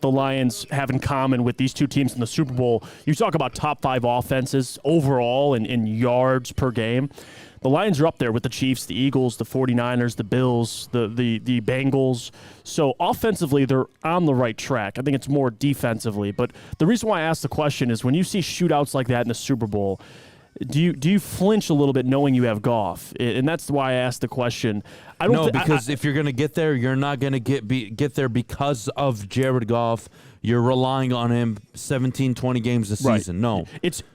the Lions have in common with these two teams in the Super Bowl, you talk about top 5 offenses overall in yards per game. The Lions are up there with the Chiefs, the Eagles, the 49ers, the Bills, the Bengals. So offensively, they're on the right track. I think it's more defensively. But the reason why I asked the question is when you see shootouts like that in the Super Bowl, do you flinch a little bit knowing you have Goff? And that's why I asked the question. Because if you're going to get there, you're not going to get there because of Jared Goff. You're relying on him 17, 20 games a season. No.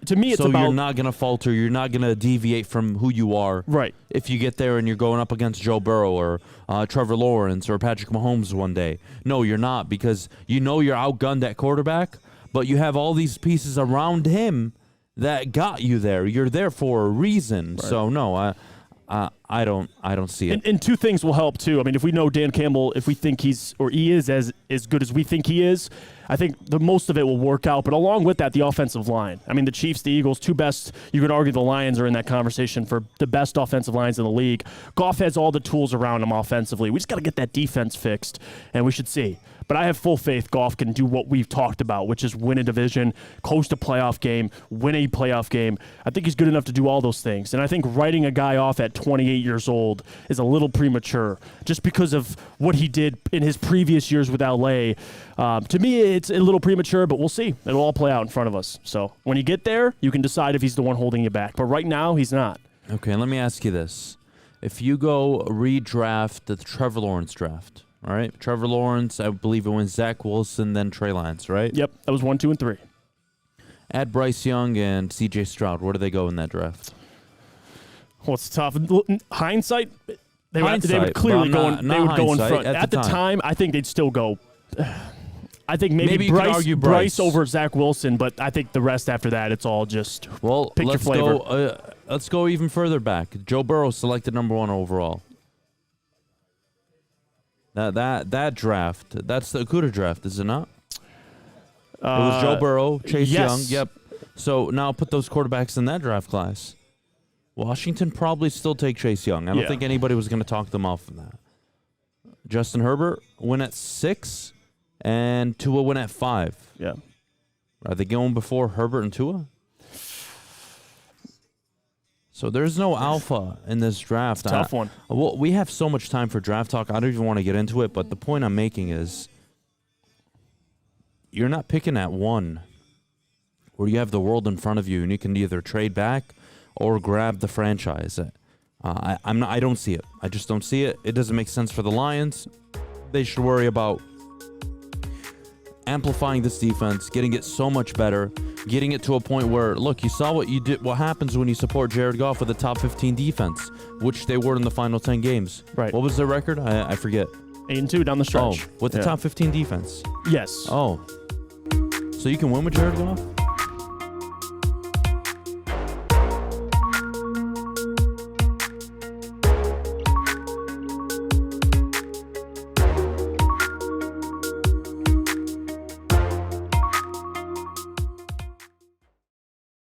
To me, it's so about... you're not going to falter. You're not going to deviate from who you are. Right. If you get there and you're going up against Joe Burrow or Trevor Lawrence or Patrick Mahomes one day. No, you're not, because you know you're outgunned at quarterback, but you have all these pieces around him that got you there. You're there for a reason. Right. So, no, I don't see it. And two things will help too. I mean, if we know Dan Campbell, if we think he is as good as we think he is, I think the most of it will work out. But along with that, the offensive line. I mean, the Chiefs, the Eagles, two best. You could argue the Lions are in that conversation for the best offensive lines in the league. Goff has all the tools around him offensively. We just got to get that defense fixed, and we should see. But I have full faith Goff can do what we've talked about, which is win a division, coast a playoff game, win a playoff game. I think he's good enough to do all those things. And I think writing a guy off at 28 years old is a little premature just because of what he did in his previous years with LA. To me, it's a little premature, but we'll see. It'll all play out in front of us. So when you get there, you can decide if he's the one holding you back. But right now, he's not. Okay, let me ask you this. If you go redraft the Trevor Lawrence draft, all right, Trevor Lawrence, I believe it went Zach Wilson, then Trey Lance, right? Yep, that was 1, 2, and 3. Add Bryce Young and C.J. Stroud. Where do they go in that draft? Well, it's tough. Hindsight, they would clearly go in front. At the time, I think they'd still go. I think maybe Bryce over Zach Wilson, but I think the rest after that, it's all just pick your flavor. Let's go even further back. Joe Burrow selected number 1 overall. That draft, that's the Okuda draft, is it not? It was Joe Burrow, Chase Young. Yep. So now put those quarterbacks in that draft class. Washington probably still take Chase Young. I don't think anybody was going to talk them off of that. Justin Herbert went at 6, and Tua went at 5. Yeah. Are they going before Herbert and Tua? So there's no alpha in this draft. It's a tough one. Well, we have so much time for draft talk. I don't even want to get into it, but the point I'm making is you're not picking at 1 where you have the world in front of you and you can either trade back or grab the franchise. I don't see it. I just don't see it. It doesn't make sense for the Lions. They should worry about amplifying this defense, getting it so much better, getting it to a point where, look, you saw what you did. What happens when you support Jared Goff with a top 15 defense, which they were in the final 10 games. Right. What was their record? I forget. 8-2 down the stretch. Oh, with the top 15 defense. Yes. Oh. So you can win with Jared Goff?